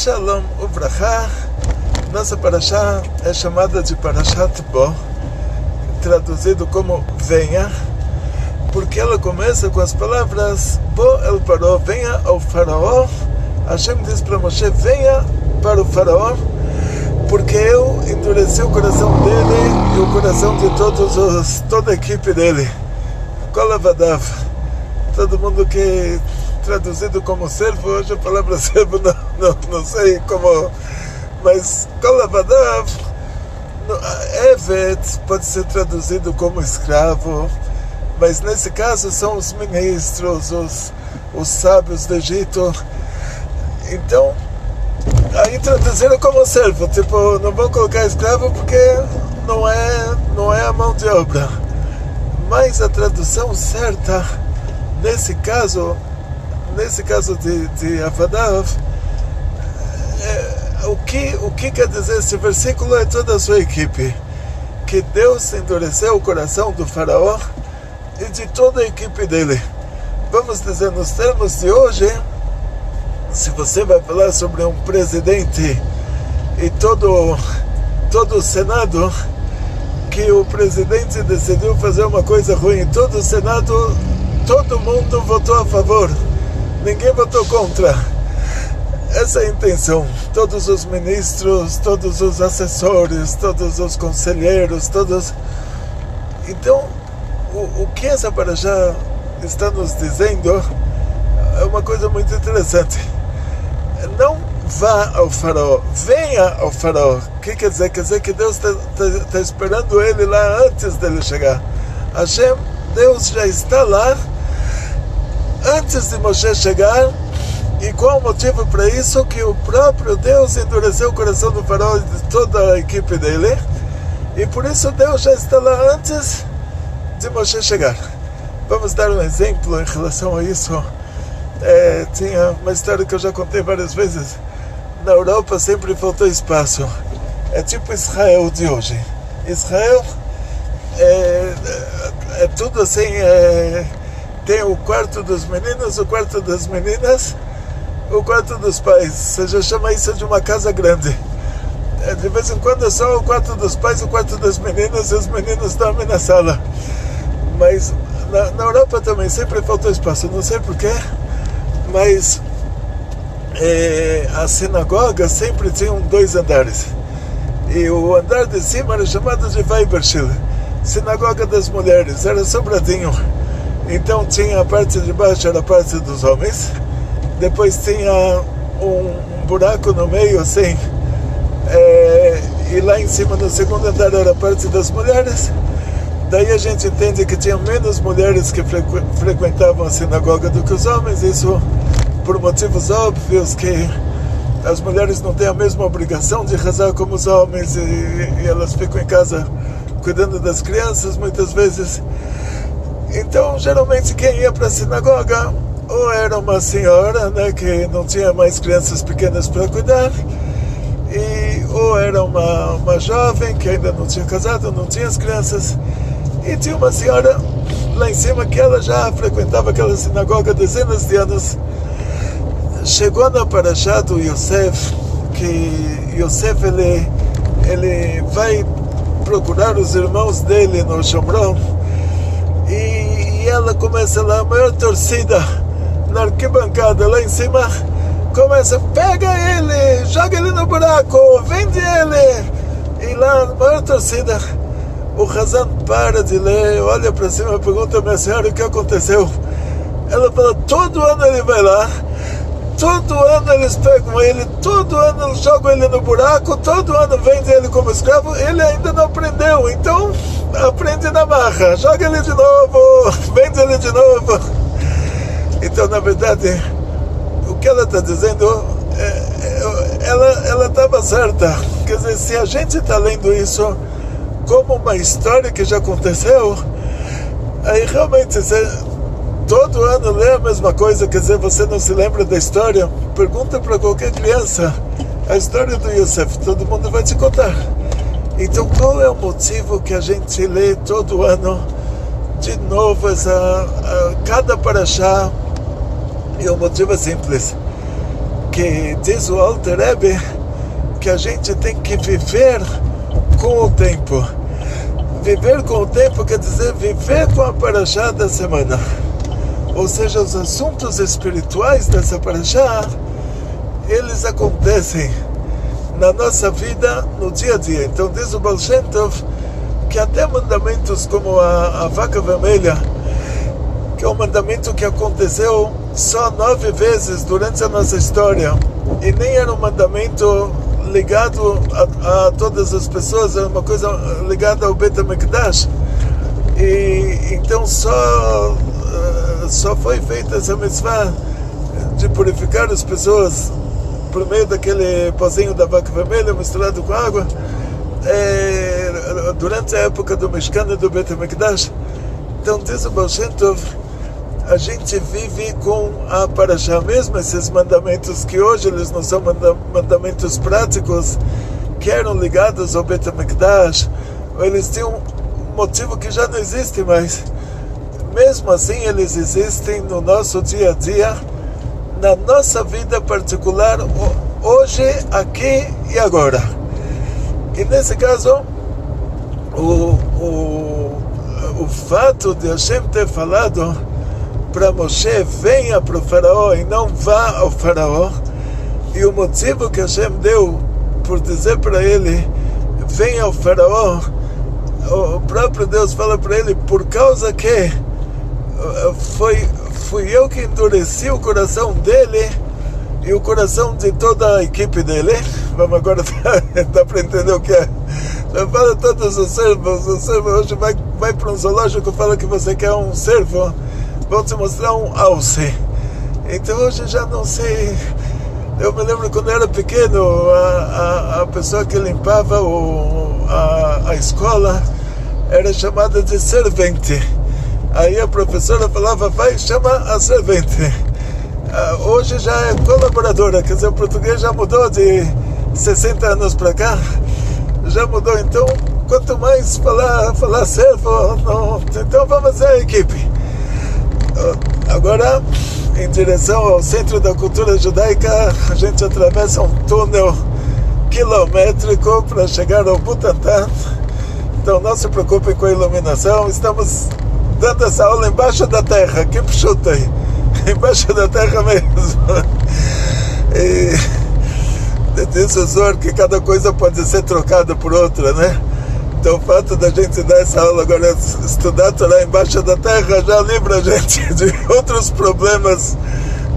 Shalom Uvracha. Nossa Parashá é chamada de Parashat Bo, traduzido como venha, porque ela começa com as palavras Bo el Paró, venha ao faraó. Hashem diz para Moshe, venha para o faraó, porque eu endureci o coração dele e o coração de toda a equipe dele. Kolavadav, todo mundo que traduzido como servo, hoje a palavra servo não sei como, mas Kolavadav, Evet pode ser traduzido como escravo, mas nesse caso são os ministros, os sábios do Egito. Então, aí traduziram como servo, tipo, não vão colocar escravo porque não é a mão de obra. Mas a tradução certa, nesse caso de Avadav, o que quer dizer esse versículo é toda a sua equipe, que Deus endureceu o coração do faraó e de toda a equipe dele. Vamos dizer, nos termos de hoje, se você vai falar sobre um presidente e todo o Senado, que o presidente decidiu fazer uma coisa ruim, todo o Senado, todo mundo votou a favor, ninguém votou contra. Essa é a intenção. Todos os ministros, todos os assessores, todos os conselheiros, todos. Então, o que essa parashá está nos dizendo é uma coisa muito interessante. Não vá ao faraó, venha ao faraó. O que quer dizer? Quer dizer que Deus está esperando ele lá antes dele chegar. Hashem, Deus já está lá antes de Moshe chegar. E qual o motivo para isso? Que o próprio Deus endureceu o coração do faraó e de toda a equipe dele, e por isso Deus já está lá antes de Moshe chegar. Vamos dar um exemplo em relação a isso. Tinha uma história que eu já contei várias vezes. Na Europa sempre faltou espaço. É tipo Israel de hoje. Israel é tudo assim, tem o quarto dos meninos, o quarto das meninas, o quarto dos pais. Você já chama isso de uma casa grande. De vez em quando é só o quarto dos pais, o quarto das meninas, e os meninos dormem na sala. Mas na Europa também sempre faltou espaço, não sei porquê, mas as sinagogas sempre tinham 2 andares. E o andar de cima era chamado de Weiberschil, sinagoga das mulheres, era sobradinho. Então tinha a parte de baixo, era a parte dos homens, depois tinha um buraco no meio assim, e lá em cima no segundo andar era a parte das mulheres. Daí a gente entende que tinha menos mulheres que frequentavam a sinagoga do que os homens, isso por motivos óbvios, que as mulheres não têm a mesma obrigação de rezar como os homens, e elas ficam em casa cuidando das crianças muitas vezes. Então geralmente quem ia para a sinagoga ou era uma senhora, né, que não tinha mais crianças pequenas para cuidar, ou era uma jovem que ainda não tinha casado, não tinha as crianças, e tinha uma senhora lá em cima que ela já frequentava aquela sinagoga há dezenas de anos. Chegou na parashá do Yosef, que Yosef ele vai procurar os irmãos dele no Shomron, e ela começa lá, a maior torcida na arquibancada lá em cima, começa, pega ele, joga ele no buraco, vende ele. E lá, a maior torcida, o Hazan para de ler, olha para cima e pergunta, minha senhora, o que aconteceu? Ela fala, todo ano ele vai lá, todo ano eles pegam ele, todo ano jogam ele no buraco, todo ano vendem ele como escravo, ele ainda não aprendeu, então aprende na marra, joga ele de novo, vende ele de novo. Então, na verdade, o que ela está dizendo, ela estava certa. Quer dizer, se a gente está lendo isso como uma história que já aconteceu, aí realmente você todo ano lê a mesma coisa, quer dizer, você não se lembra da história. Pergunta para qualquer criança a história do Yosef, todo mundo vai te contar. Então qual é o motivo que a gente lê todo ano de novo cada parashá? E o motivo é simples, que diz o Alter Rebbe que a gente tem que viver com o tempo. Viver com o tempo quer dizer viver com a parashá da semana. Ou seja, os assuntos espirituais dessa parashá, eles acontecem na nossa vida, no dia a dia. Então diz o Baal Shem Tov que até mandamentos como a vaca vermelha, que é um mandamento que aconteceu só 9 vezes durante a nossa história, e nem era um mandamento ligado a todas as pessoas, era uma coisa ligada ao Bet HaMikdash, e então só foi feita essa mitzvah de purificar as pessoas por meio daquele pozinho da vaca vermelha misturado com água, durante a época do Mishkan e do Bet HaMikdash. Então diz o Baal Shem Tov, a gente vive com a parashá mesmo, esses mandamentos que hoje eles não são mandamentos práticos, que eram ligados ao Bet HaMikdash, eles tinham um motivo que já não existe mais. Mesmo assim eles existem no nosso dia a dia, na nossa vida particular, hoje, aqui e agora. E nesse caso, o fato de Hashem ter falado para Moshe, venha para o faraó e não vá ao faraó, e o motivo que Hashem deu por dizer para ele, venha ao faraó, o próprio Deus fala para ele, por causa que fui eu que endureci o coração dele e o coração de toda a equipe dele. Vamos agora, dá para entender o que é. Já fala todos os servos, hoje vai para um zoológico, fala que você quer um servo, vão te mostrar um alce. Então hoje já não sei. Eu me lembro quando eu era pequeno, a pessoa que limpava a escola era chamada de servente. Aí a professora falava, vai, chama a servente. Hoje já é colaboradora, quer dizer, o português já mudou de 60 anos para cá, já mudou. Então, quanto mais falar servo, não, então vamos fazer a equipe. Agora, em direção ao Centro da Cultura Judaica, a gente atravessa um túnel quilométrico para chegar ao Butantã. Então não se preocupem com a iluminação, estamos dando essa aula embaixo da terra, que chuta aí, embaixo da terra mesmo. E diz o Zohar que cada coisa pode ser trocada por outra, né? Então o fato da gente dar essa aula agora, estudar Torá embaixo da terra, já livra a gente de outros problemas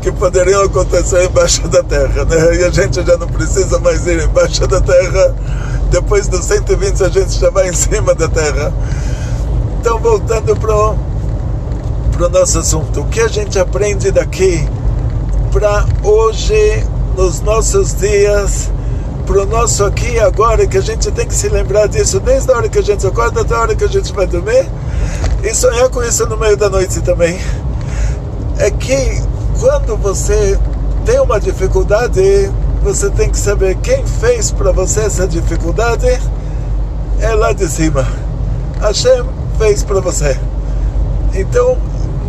que poderiam acontecer embaixo da terra, né? E a gente já não precisa mais ir embaixo da terra, depois dos 120 a gente já vai em cima da terra. Então, voltando para o nosso assunto, o que a gente aprende daqui para hoje, nos nossos dias, para o nosso aqui e agora, que a gente tem que se lembrar disso desde a hora que a gente acorda até a hora que a gente vai dormir, e sonhar com isso no meio da noite também, é que quando você tem uma dificuldade, você tem que saber quem fez para você essa dificuldade, é lá de cima. Hashem fez para você. Então,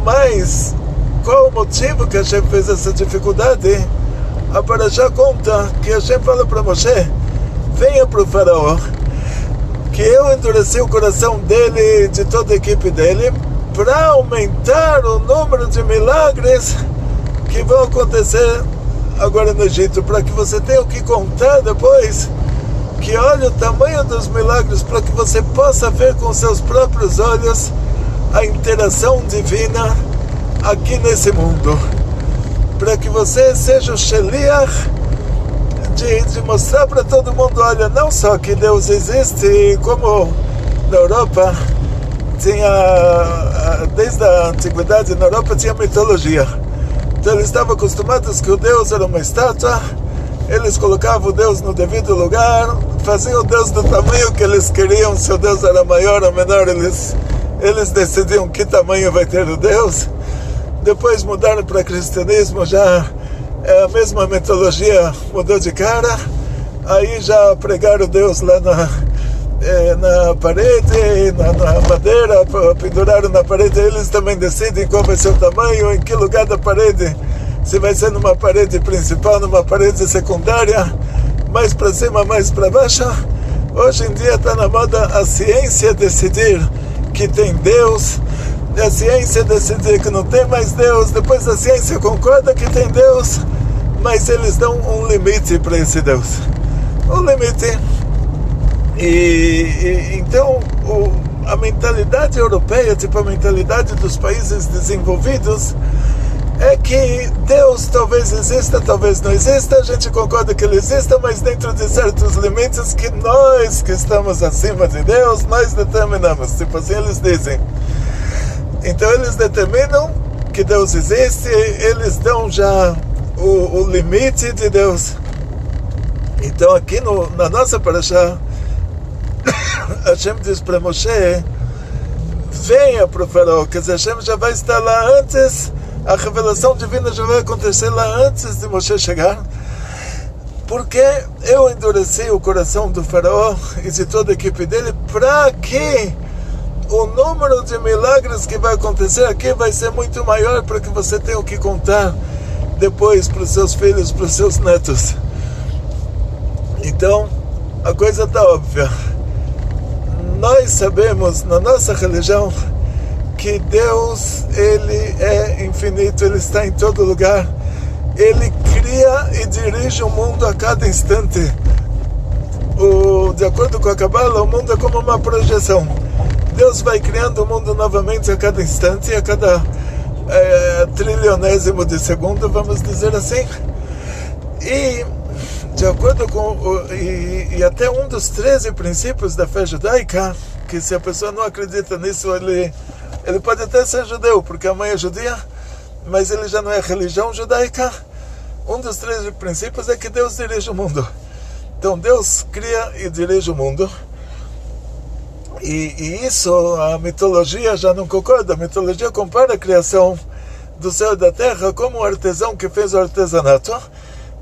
mas qual o motivo que Hashem fez essa dificuldade? A Parashá conta que Hashem fala para Moshe, venha para o faraó, que eu endureci o coração dele e de toda a equipe dele para aumentar o número de milagres que vão acontecer agora no Egito, para que você tenha o que contar depois, que olhe o tamanho dos milagres, para que você possa ver com seus próprios olhos a interação divina aqui nesse mundo, para que você seja o Sheliach de mostrar para todo mundo, olha, não só que Deus existe, como na Europa tinha, desde a antiguidade na Europa tinha mitologia. Então eles estavam acostumados que o Deus era uma estátua, eles colocavam o Deus no devido lugar, faziam o Deus do tamanho que eles queriam, se o Deus era maior ou menor, eles decidiam que tamanho vai ter o Deus. Depois mudaram para o cristianismo, já é a mesma mitologia, mudou de cara, aí já pregaram Deus lá na parede, na madeira, penduraram na parede, eles também decidem qual vai ser o tamanho, em que lugar da parede se vai ser numa parede principal, numa parede secundária, mais para cima, mais para baixo. Hoje em dia está na moda a ciência decidir que tem Deus, a ciência decidir que não tem mais Deus, depois a ciência concorda que tem Deus, mas eles dão um limite para esse Deus. Um limite. Então a mentalidade europeia, tipo a mentalidade dos países desenvolvidos, é que Deus talvez exista, talvez não exista, a gente concorda que ele exista, mas dentro de certos limites que nós que estamos acima de Deus, nós determinamos, tipo assim eles dizem. Então eles determinam que Deus existe, eles dão já o limite de Deus. Então aqui na nossa parashá, Hashem diz para Moshe, venha para o faraó, quer dizer, Hashem já vai estar lá antes, a revelação divina já vai acontecer lá antes de Moshe chegar, porque eu endureci o coração do faraó e de toda a equipe dele, para que o número de milagres que vai acontecer aqui vai ser muito maior, para que você tenha o que contar depois para os seus filhos, para os seus netos. Então a coisa está óbvia. Nós sabemos na nossa religião que Deus, ele é infinito, ele está em todo lugar, ele cria e dirige o mundo a cada instante. De acordo com a Kabbalah, o mundo é como uma projeção. Deus vai criando o mundo novamente a cada instante, a cada trilionésimo de segundo, vamos dizer assim. E de acordo com e até um dos 13 princípios da fé judaica, que se a pessoa não acredita nisso, ele pode até ser judeu, porque a mãe é judia, mas ele já não é religião judaica. Um dos 13 princípios é que Deus dirige o mundo. Então Deus cria e dirige o mundo. E isso a mitologia já não concorda. A mitologia compara a criação do céu e da terra como um artesão que fez o artesanato,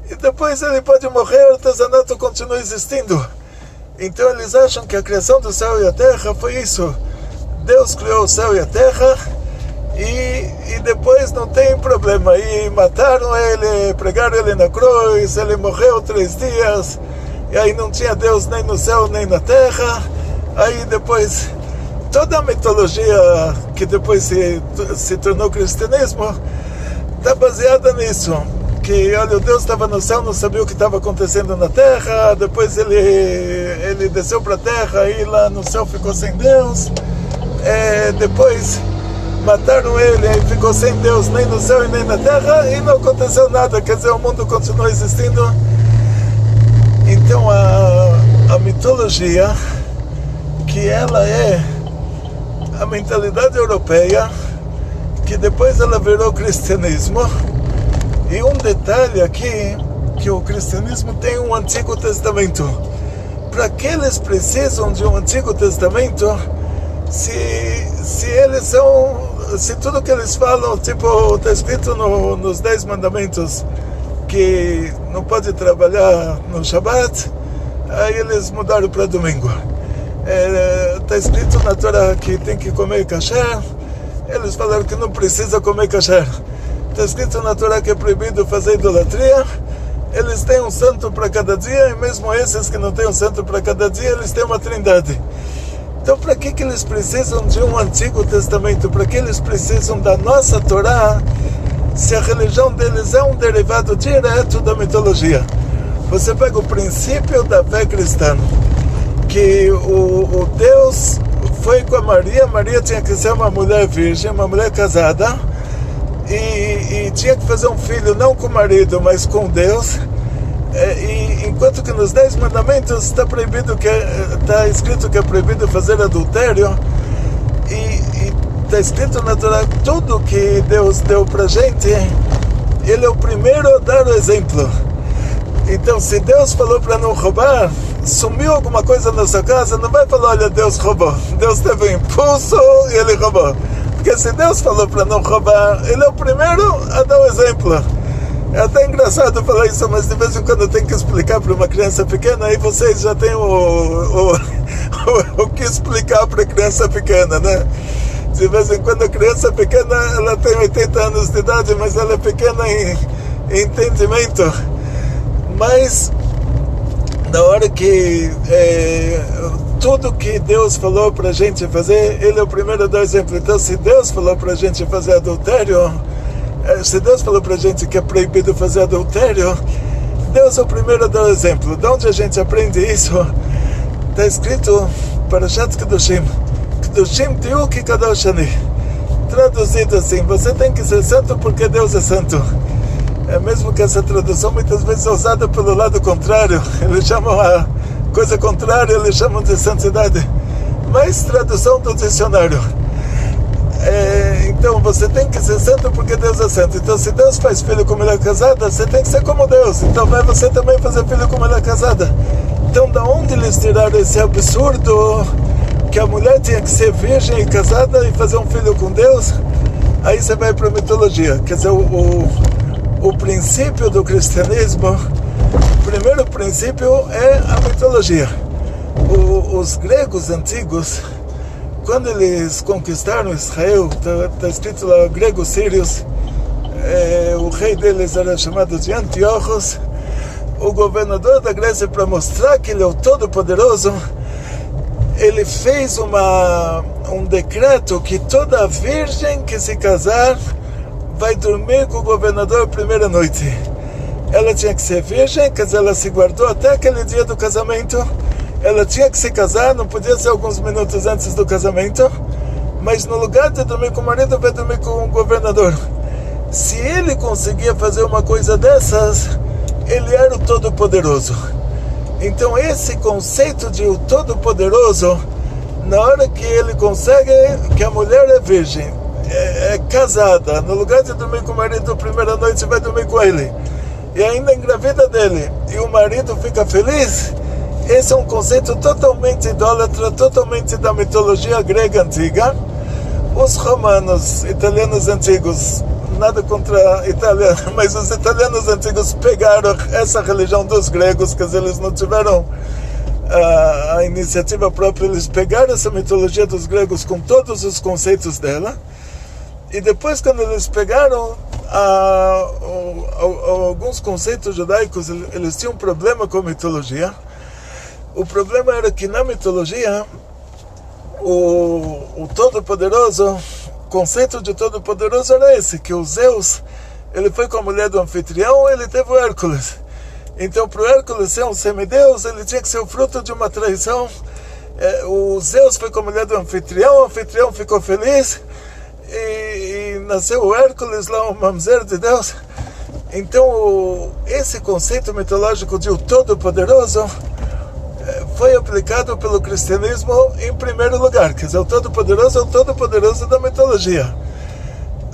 e depois ele pode morrer, o artesanato continua existindo. Então eles acham que a criação do céu e a terra foi isso. Deus criou o céu e a terra, e depois não tem problema. E mataram ele, pregaram ele na cruz, ele morreu 3 dias, e aí não tinha Deus nem no céu nem na terra. Aí depois, toda a mitologia que depois se tornou cristianismo, está baseada nisso. Que, olha, o Deus estava no céu, não sabia o que estava acontecendo na terra, depois ele desceu para a terra, e lá no céu ficou sem Deus, depois mataram ele, e ficou sem Deus nem no céu e nem na terra, e não aconteceu nada, quer dizer, o mundo continua existindo. Então a mitologia, que ela é a mentalidade europeia, que depois ela virou cristianismo. E um detalhe aqui, que o cristianismo tem um Antigo Testamento. Para que eles precisam de um Antigo Testamento, se eles são, se tudo que eles falam, tipo, está escrito nos 10 mandamentos, que não pode trabalhar no Shabat, aí eles mudaram para domingo. Está escrito na Torá que tem que comer kasher, eles falaram que não precisa comer kasher. Está escrito na Torá que é proibido fazer idolatria, eles têm um santo para cada dia, e mesmo esses que não têm um santo para cada dia, eles têm uma trindade. Então para que eles precisam de um Antigo Testamento? Para que eles precisam da nossa Torá, se a religião deles é um derivado direto da mitologia? Você pega o princípio da fé cristã, que o Deus foi com a Maria tinha que ser uma mulher virgem, uma mulher casada, e tinha que fazer um filho não com o marido, mas com Deus. E enquanto que nos 10 mandamentos está escrito que é proibido fazer adultério, e está escrito na Torá, tudo que Deus deu pra gente, ele é o primeiro a dar o exemplo. Então, se Deus falou para não roubar, sumiu alguma coisa na sua casa, não vai falar, olha, Deus roubou. Deus teve um impulso e ele roubou. Porque se Deus falou para não roubar, ele é o primeiro a dar o exemplo. É até engraçado falar isso, mas de vez em quando eu tenho que explicar para uma criança pequena, aí vocês já têm o que explicar para a criança pequena, né? De vez em quando a criança pequena, ela tem 80 anos de idade, mas ela é pequena em entendimento. Mas na hora que tudo que Deus falou para a gente fazer, Ele é o primeiro a dar exemplo. Então, se Deus falou para a gente fazer adultério, se Deus falou para a gente que é proibido fazer adultério, Deus é o primeiro a dar exemplo. De onde a gente aprende isso? Está escrito Parashat Kedoshim, Kedoshim Tihu Ki Kadosh Ani. Traduzido assim, você tem que ser santo porque Deus é santo. É mesmo que essa tradução muitas vezes é usada pelo lado contrário. Eles chamam a coisa contrária, eles chamam de santidade. Mas tradução do dicionário. Então você tem que ser santo porque Deus é santo. Então se Deus faz filho com mulher casada, você tem que ser como Deus. Então vai você também fazer filho com mulher casada. Então da onde eles tiraram esse absurdo que a mulher tinha que ser virgem e casada e fazer um filho com Deus? Aí você vai para a mitologia. Quer dizer, o princípio do cristianismo, o primeiro princípio é a mitologia. Os gregos antigos, quando eles conquistaram Israel, está escrito lá, gregos sírios, o rei deles era chamado de Antíochos. O governador da Grécia, para mostrar que ele é o Todo-Poderoso, ele fez um decreto que toda virgem que se casar vai dormir com o governador a primeira noite. Ela tinha que ser virgem, quer dizer, ela se guardou até aquele dia do casamento. Ela tinha que se casar, não podia ser alguns minutos antes do casamento, mas no lugar de dormir com o marido, vai dormir com o governador. Se ele conseguia fazer uma coisa dessas, ele era o Todo-Poderoso. Então esse conceito de o Todo-Poderoso, na hora que ele consegue que a mulher é virgem, é casada, no lugar de dormir com o marido a primeira noite, vai dormir com ele, e ainda engravida dele, e o marido fica feliz. Esse é um conceito totalmente idólatra, totalmente da mitologia grega antiga. Os romanos, italianos antigos, nada contra a Itália, mas os italianos antigos pegaram essa religião dos gregos, que eles não tiveram a iniciativa própria, eles pegaram essa mitologia dos gregos com todos os conceitos dela, e depois, quando eles pegaram alguns conceitos judaicos, eles tinham um problema com a mitologia. O problema era que na mitologia, o Todo-Poderoso, o conceito de Todo-Poderoso era esse, que o Zeus, ele foi com a mulher do anfitrião, ele teve o Hércules. Então, para o Hércules ser um semideus, ele tinha que ser o fruto de uma traição. O Zeus foi com a mulher do anfitrião, o anfitrião ficou feliz, e nasceu o Hércules, lá um mamzer de Deus. Então, esse conceito mitológico de o Todo-Poderoso foi aplicado pelo cristianismo em primeiro lugar. Quer dizer, o Todo-Poderoso é o Todo-Poderoso da mitologia.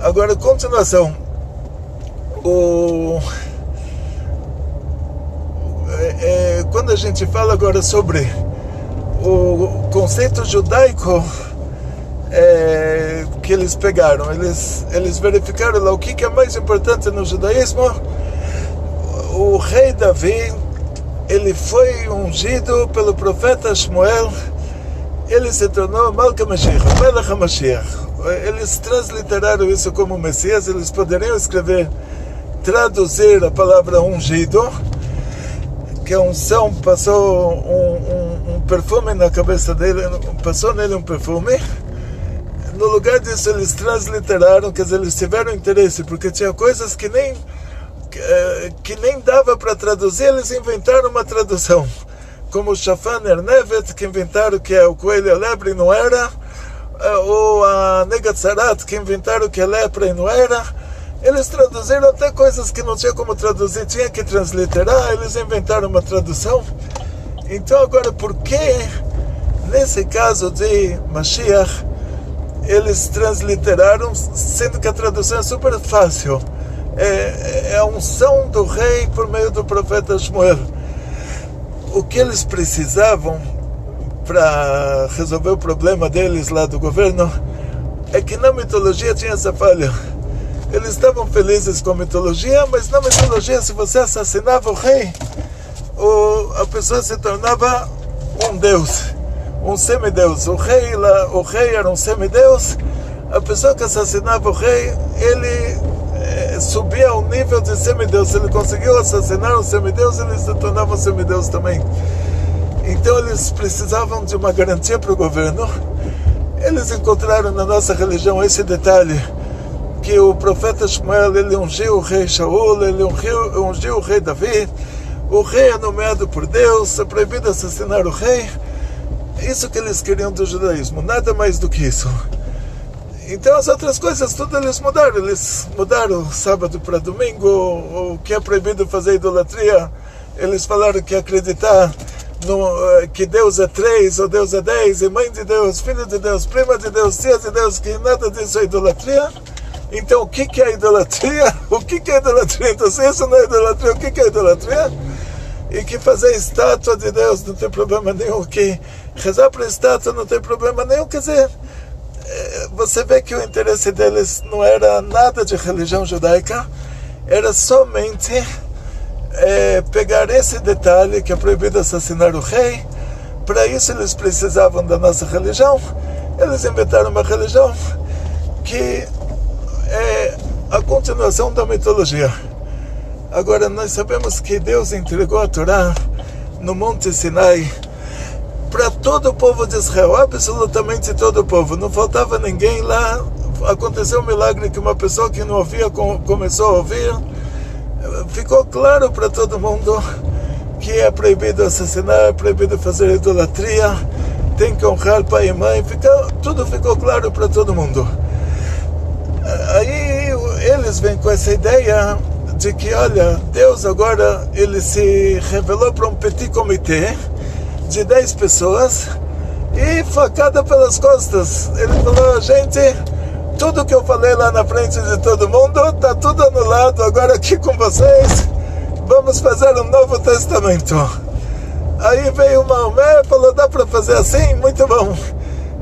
Agora, continuação. Quando a gente fala agora sobre o conceito judaico que eles pegaram, eles verificaram lá o que é mais importante no judaísmo. O rei Davi, ele foi ungido pelo profeta Shmuel, ele se tornou Melech HaMashiach. Eles transliteraram isso como Messias. Eles poderiam traduzir a palavra ungido, que a unção passou um perfume na cabeça dele, passou nele um perfume. No lugar disso, eles transliteraram, quer dizer, eles tiveram interesse, porque tinha coisas que nem dava para traduzir, eles inventaram uma tradução, como o Shafan Ernevet, que inventaram que é o coelho e a lebre e não era, ou a Negatzarat, que inventaram que é lepra e não era. Eles traduziram até coisas que não tinha como traduzir, tinha que transliterar, eles inventaram uma tradução. Então agora, por que nesse caso de Mashiach eles transliteraram, sendo que a tradução é super fácil? É a unção do rei por meio do profeta Shmuel. O que eles precisavam para resolver o problema deles lá do governo é que na mitologia tinha essa falha. Eles estavam felizes com a mitologia, mas na mitologia, se você assassinava o rei, a pessoa se tornava um deus, um semideus. O rei era um semideus, A pessoa que assassinava o rei, ele subia ao nível de semideus. Se ele conseguiu assassinar um semideus, ele se tornava um semideus também. Então eles precisavam de uma garantia para o governo. Eles encontraram na nossa religião esse detalhe, que o profeta Shmuel, ele ungiu o rei Shaul, ele ungiu o rei Davi. O rei é nomeado por Deus, é proibido assassinar o rei. Isso que eles queriam do judaísmo, nada mais do que isso. Então as outras coisas tudo eles mudaram o sábado para domingo, o que é proibido fazer idolatria, eles falaram que acreditar que Deus é 3, ou Deus é 10, e mãe de Deus, filho de Deus, prima de Deus, tia de Deus, que nada disso é idolatria. Então o que é idolatria? O que é idolatria? Então se isso não é idolatria, o que é idolatria? E que fazer estátua de Deus não tem problema nenhum, que rezar para estátua não tem problema nenhum, quer dizer, você vê que o interesse deles não era nada de religião judaica, era somente pegar esse detalhe que é proibido assassinar o rei. Para isso eles precisavam da nossa religião. Eles inventaram uma religião que é a continuação da mitologia. Agora nós sabemos que Deus entregou a Torá no Monte Sinai para todo o povo de Israel, absolutamente todo o povo, não faltava ninguém lá. Aconteceu um milagre que uma pessoa que não ouvia começou a ouvir. Ficou claro para todo mundo que é proibido assassinar, é proibido fazer idolatria, tem que honrar pai e mãe, tudo ficou claro para todo mundo. Aí eles vêm com essa ideia de que, olha, Deus agora ele se revelou para um petit comitê de 10 pessoas e facada pelas costas. Ele falou: gente, tudo que eu falei lá na frente de todo mundo está tudo anulado, agora aqui com vocês vamos fazer um novo testamento. Aí veio Maomé e falou: dá para fazer assim? Muito bom.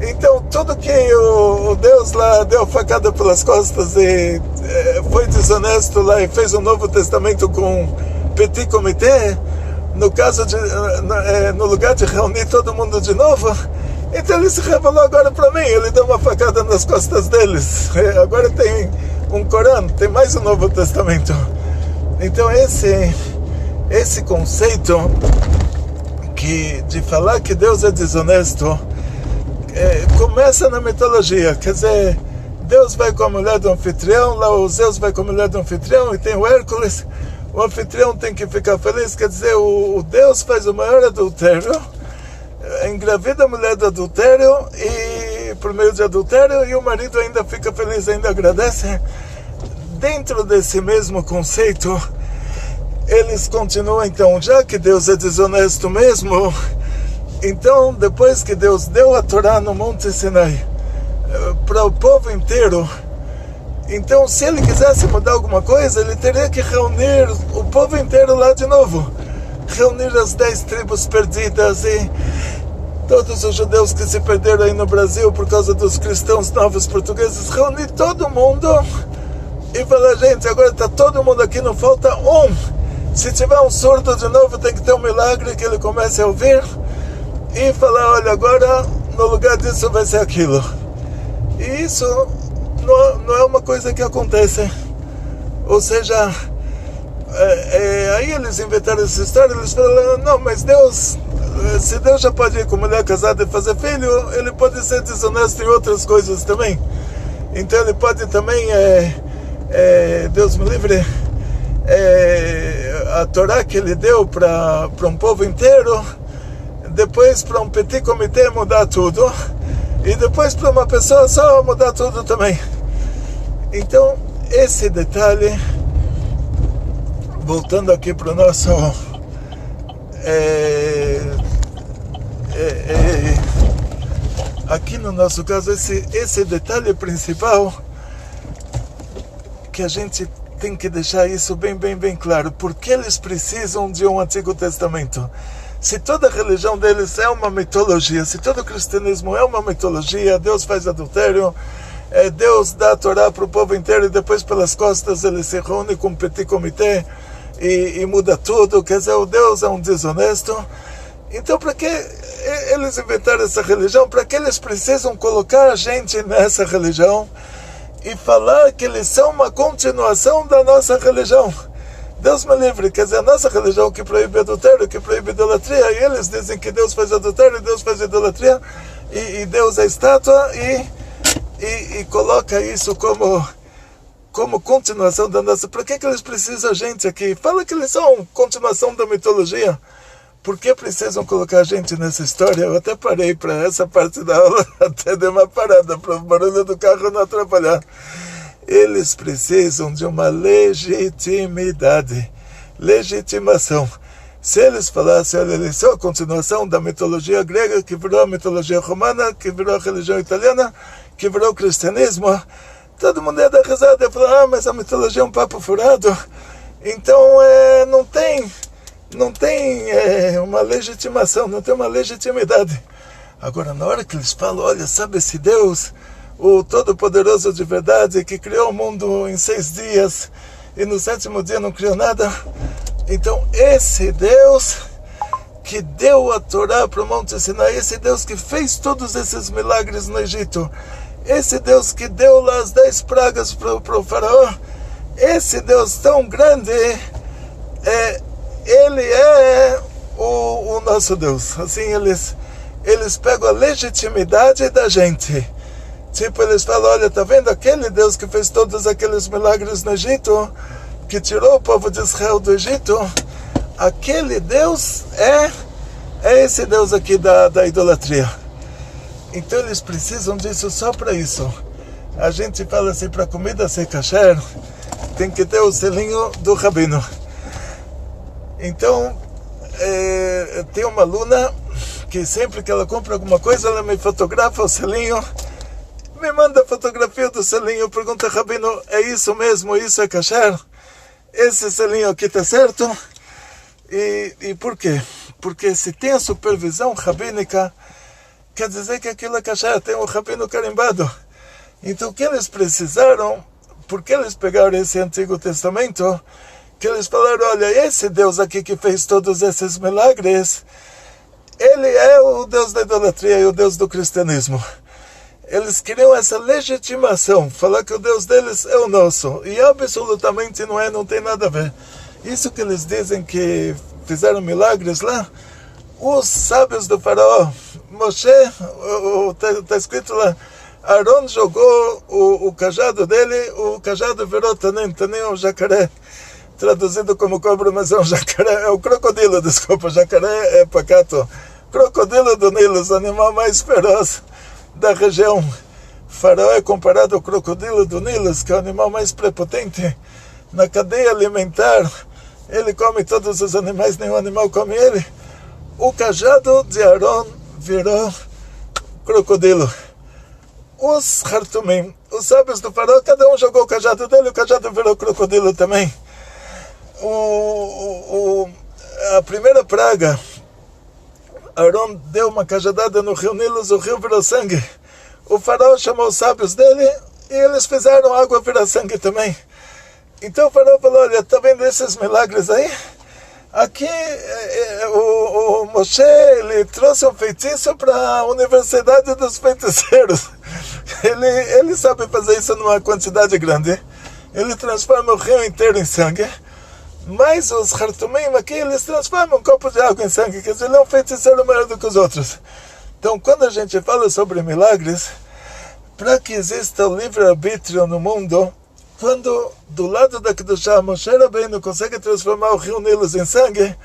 Então tudo que o Deus lá deu facada pelas costas e foi desonesto lá e fez um novo testamento com petit comitê, no caso de no lugar de reunir todo mundo de novo, então ele se revelou agora para mim, ele deu uma facada nas costas deles. Agora tem um Corão, tem mais um Novo Testamento. Então esse conceito de falar que Deus é desonesto começa na mitologia. Quer dizer, Deus vai com a mulher do anfitrião, lá o Zeus vai com a mulher do anfitrião e tem o Hércules. O anfitrião tem que ficar feliz, quer dizer, o Deus faz o maior adultério, engravida a mulher do adultério e por meio de adultério, e o marido ainda fica feliz, ainda agradece. Dentro desse mesmo conceito, eles continuam, então, já que Deus é desonesto mesmo, então depois que Deus deu a Torá no Monte Sinai para o povo inteiro, então se ele quisesse mudar alguma coisa, ele teria que reunir o povo inteiro lá de novo, reunir as 10 tribos perdidas e todos os judeus que se perderam aí no Brasil por causa dos cristãos novos portugueses, reunir todo mundo e falar: gente, agora está todo mundo aqui, não falta um. Se tiver um surdo de novo, tem que ter um milagre que ele comece a ouvir e falar: olha, agora no lugar disso vai ser aquilo. E isso não é uma coisa que acontece. Ou seja, aí eles inventaram essa história, eles falaram: não, mas Deus, se Deus já pode ir com mulher casada e fazer filho, ele pode ser desonesto em outras coisas também. Então ele pode também, Deus me livre, a Torá que ele deu para um povo inteiro, depois para um petit comitê mudar tudo, e depois para uma pessoa só mudar tudo também. Então esse detalhe, voltando aqui para o nosso aqui no nosso caso, esse detalhe principal, que a gente tem que deixar isso bem claro. Porque eles precisam de um Antigo Testamento? Se toda a religião deles é uma mitologia, se todo o cristianismo é uma mitologia, Deus faz adultério, Deus dá a Torá para o povo inteiro e depois pelas costas ele se reúne com um petit comitê e muda tudo, quer dizer, o Deus é um desonesto. Então, para que eles inventaram essa religião? Para que eles precisam colocar a gente nessa religião e falar que eles são uma continuação da nossa religião? Deus me livre, quer dizer, a nossa religião que proíbe adultério, que proíbe idolatria, e eles dizem que Deus faz adultério, Deus faz idolatria, e Deus é estátua, e coloca isso como continuação da nossa... Para que eles precisam a gente aqui? Fala que eles são continuação da mitologia. Por que precisam colocar a gente nessa história? Eu até parei para essa parte da aula, até dei uma parada para o barulho do carro não atrapalhar. Eles precisam de uma legitimidade, legitimação. Se eles falassem, olha, eles são a continuação da mitologia grega, que virou a mitologia romana, que virou a religião italiana, que virou o cristianismo, todo mundo ia dar risada, ia falar, mas a mitologia é um papo furado. Então, não tem uma legitimação, não tem uma legitimidade. Agora, na hora que eles falam, olha, sabe esse Deus, o Todo-Poderoso de verdade, que criou o mundo em 6 dias, e no 7º dia não criou nada. Então, esse Deus que deu a Torá para o Monte Sinai, esse Deus que fez todos esses milagres no Egito, esse Deus que deu lá as 10 pragas para o faraó, esse Deus tão grande, ele é o nosso Deus. Assim, eles pegam a legitimidade da gente. Tipo, eles falam, olha, tá vendo aquele Deus que fez todos aqueles milagres no Egito, que tirou o povo de Israel do Egito? Aquele Deus é esse Deus aqui da idolatria. Então eles precisam disso só para isso. A gente fala assim, para comida ser kasher, tem que ter o selinho do rabino. Então, tem uma aluna que sempre que ela compra alguma coisa, ela me fotografa o selinho, me manda a fotografia do selinho, pergunta, rabino, é isso mesmo, isso é kasher? Esse selinho aqui está certo? E por quê? Porque se tem a supervisão rabínica, quer dizer que aquilo é kasher, tem um rabino carimbado. Então o que eles precisaram, porque eles pegaram esse Antigo Testamento, que eles falaram, olha, esse Deus aqui que fez todos esses milagres, ele é o Deus da idolatria e o Deus do cristianismo. Eles queriam essa legitimação, falar que o Deus deles é o nosso, e absolutamente não tem nada a ver. Isso que eles dizem que fizeram milagres lá, os sábios do faraó, Moshe, está escrito lá, Aaron jogou o cajado dele, o cajado virou tanim é um jacaré, traduzido como cobra, mas é um jacaré, é o crocodilo, desculpa, jacaré é pacato, crocodilo do Nilo, o animal mais feroz da região. Faraó é comparado ao crocodilo do Nilo, que é o animal mais prepotente na cadeia alimentar, ele come todos os animais, nenhum animal come ele. O cajado de Aaron virou crocodilo. Os Hartumim, os sábios do faraó, cada um jogou o cajado dele, o cajado virou crocodilo também. A primeira praga, Aaron deu uma cajadada no rio Nilo, o rio virou sangue. O faraó chamou os sábios dele e eles fizeram a água virar sangue também. Então o faraó falou, olha, está vendo esses milagres aí? Aqui o Moshe, ele trouxe um feitiço para a Universidade dos Feiticeiros. Ele sabe fazer isso numa quantidade grande. Ele transforma o rio inteiro em sangue. Mas os Hartumim aqui, eles transformam um copo de água em sangue. Quer dizer, ele é um feiticeiro maior do que os outros. Então, quando a gente fala sobre milagres, para que exista o livre-arbítrio no mundo, quando do lado da Kedushá, Moshe Rabbeinu consegue transformar o rio Nilo em sangue,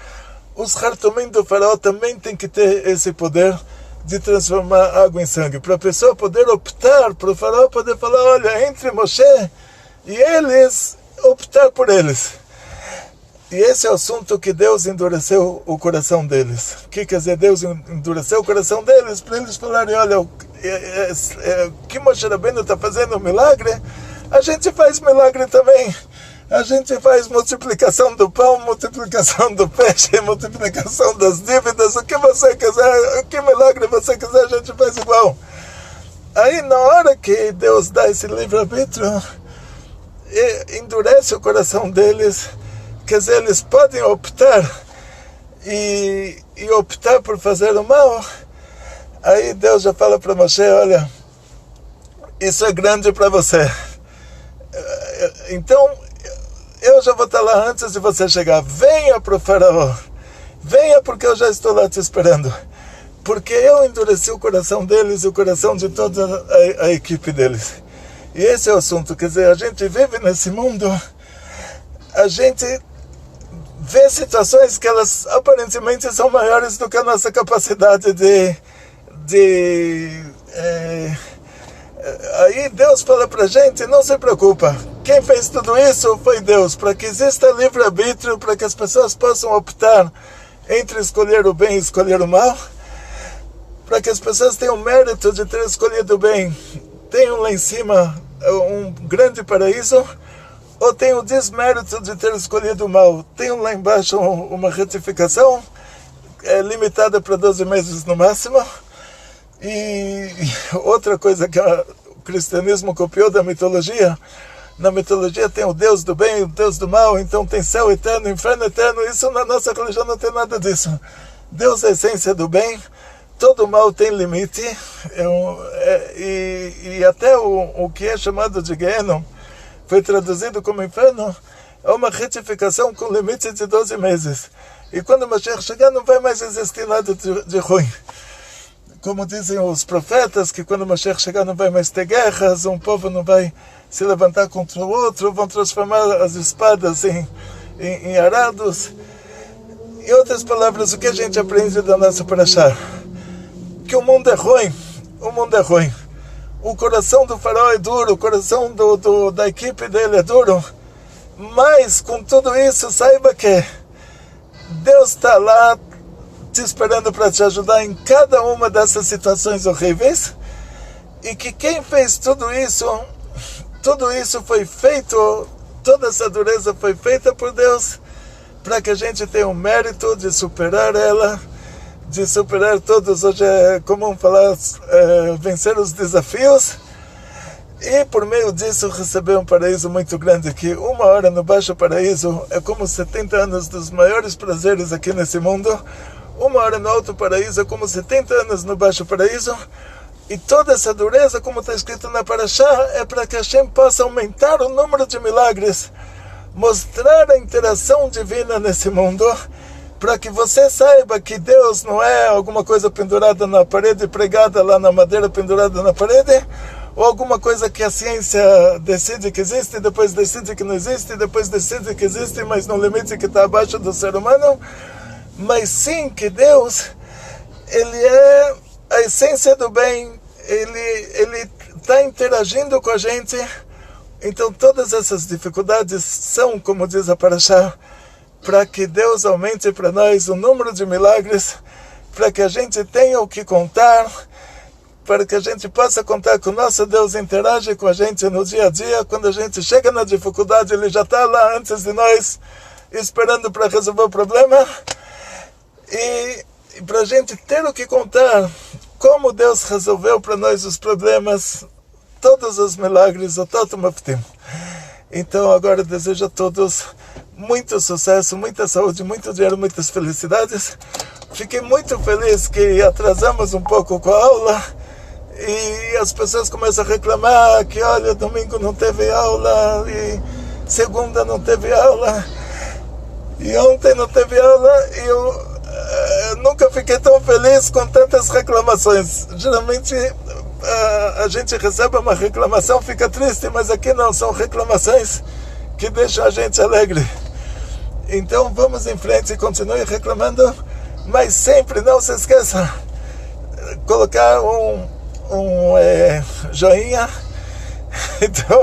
os Hartumim do faraó também têm que ter esse poder de transformar água em sangue. Para a pessoa poder optar, para o faraó poder falar, olha, entre Moshe e eles, optar por eles. E esse é o assunto que Deus endureceu o coração deles. O que quer dizer Deus endureceu o coração deles? Para eles falarem, olha, o que Moshe Rabbeinu está fazendo um milagre, a gente faz milagre também. A gente faz multiplicação do pão, multiplicação do peixe, multiplicação das dívidas, o que você quiser, o que milagre você quiser, a gente faz igual. Aí na hora que Deus dá esse livre-arbítrio, endurece o coração deles, quer dizer, eles podem optar, e e optar por fazer o mal, aí Deus já fala para Moshe, olha, isso é grande para você. Então, eu já vou estar lá antes de você chegar. Venha para o faraó. Venha porque eu já estou lá te esperando. Porque eu endureci o coração deles e o coração de toda a equipe deles. E esse é o assunto. Quer dizer, a gente vive nesse mundo, a gente vê situações que elas aparentemente são maiores do que a nossa capacidade aí Deus fala pra gente, não se preocupa, quem fez tudo isso foi Deus, para que exista livre-arbítrio, para que as pessoas possam optar entre escolher o bem e escolher o mal, para que as pessoas tenham o mérito de ter escolhido o bem, tenham lá em cima um grande paraíso, ou tenham o desmérito de ter escolhido o mal, tenham lá embaixo uma retificação limitada para 12 meses no máximo. E outra coisa que o cristianismo copiou da mitologia, na mitologia tem o Deus do bem e o Deus do mal, então tem céu eterno, inferno eterno, isso na nossa religião não tem nada disso. Deus é a essência do bem, todo mal tem limite, e até o que é chamado de Gehenom, foi traduzido como inferno, é uma retificação com limite de 12 meses. E quando o Mashiach chegar não vai mais existir nada de ruim. Como dizem os profetas, que quando o Mashiach chegar não vai mais ter guerras, um povo não vai se levantar contra o outro, vão transformar as espadas em arados. Em outras palavras, o que a gente aprende da nossa Parashá? Que o mundo é ruim, O coração do faraó é duro, o coração da equipe dele é duro, mas com tudo isso, saiba que Deus está lá te esperando para te ajudar em cada uma dessas situações horríveis, e que quem fez tudo isso foi feito, toda essa dureza foi feita por Deus, para que a gente tenha o mérito de superar ela, de superar todos, hoje é comum falar, vencer os desafios, e por meio disso receber um paraíso muito grande, que 1 hora no Baixo Paraíso é como 70 anos dos maiores prazeres aqui nesse mundo. 1 hora no Alto Paraíso é como 70 anos no Baixo Paraíso, e toda essa dureza, como está escrito na Parashá, é para que Hashem possa aumentar o número de milagres, mostrar a interação divina nesse mundo, para que você saiba que Deus não é alguma coisa pendurada na parede, pregada lá na madeira, pendurada na parede, ou alguma coisa que a ciência decide que existe, depois decide que não existe, depois decide que existe, mas no limite que está abaixo do ser humano, mas sim que Deus, Ele é a essência do bem, Ele está interagindo com a gente. Então todas essas dificuldades são, como diz a Parashá, para que Deus aumente para nós o número de milagres, para que a gente tenha o que contar, para que a gente possa contar que o nosso Deus interage com a gente no dia a dia. Quando a gente chega na dificuldade, Ele já está lá antes de nós, esperando para resolver o problema. E para a gente ter o que contar, como Deus resolveu para nós os problemas, todos os milagres, o Toto Maftim. Então agora desejo a todos muito sucesso, muita saúde, muito dinheiro, muitas felicidades. Fiquei muito feliz que atrasamos um pouco com a aula, e as pessoas começam a reclamar que olha, domingo não teve aula, e segunda não teve aula, e ontem não teve aula, e eu nunca fiquei tão feliz com tantas reclamações. Geralmente a gente recebe uma reclamação, fica triste, mas aqui não, são reclamações que deixam a gente alegre. Então vamos em frente e continue reclamando, mas sempre não se esqueça colocar um joinha, então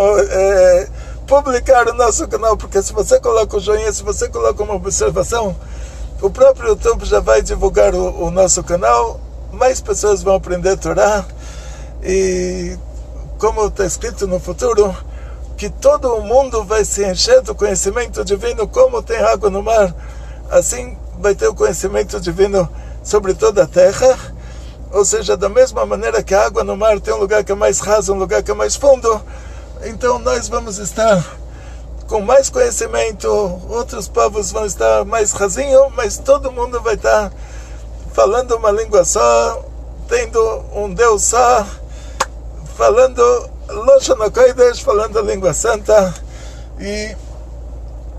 publicar o nosso canal, porque se você coloca o joinha, se você coloca uma observação, o próprio YouTube já vai divulgar o nosso canal, mais pessoas vão aprender a Torá, e como está escrito no futuro, que todo o mundo vai se encher do conhecimento divino, como tem água no mar, assim vai ter o conhecimento divino sobre toda a terra. Ou seja, da mesma maneira que a água no mar tem um lugar que é mais raso, um lugar que é mais fundo, então nós vamos estar com mais conhecimento, outros povos vão estar mais rasinho, mas todo mundo vai estar falando uma língua só, tendo um Deus só, falando Lashon HaKodesh, falando a língua santa e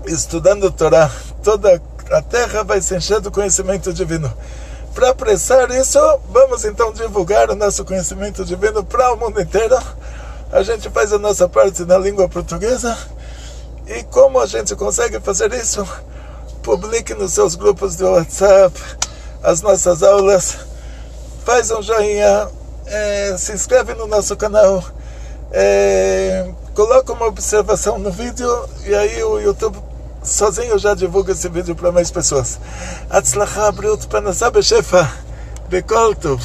estudando Torá. Toda a terra vai se encher do conhecimento divino. Para apressar isso, vamos então divulgar o nosso conhecimento divino para o mundo inteiro. A gente faz a nossa parte na língua portuguesa. E como a gente consegue fazer isso? Publique nos seus grupos de WhatsApp as nossas aulas. Faz um joinha, se inscreve no nosso canal, coloca uma observação no vídeo e aí o YouTube sozinho já divulga esse vídeo para mais pessoas. Atzlacha, Briut, Panasá, Beshefa, Bekol Tov.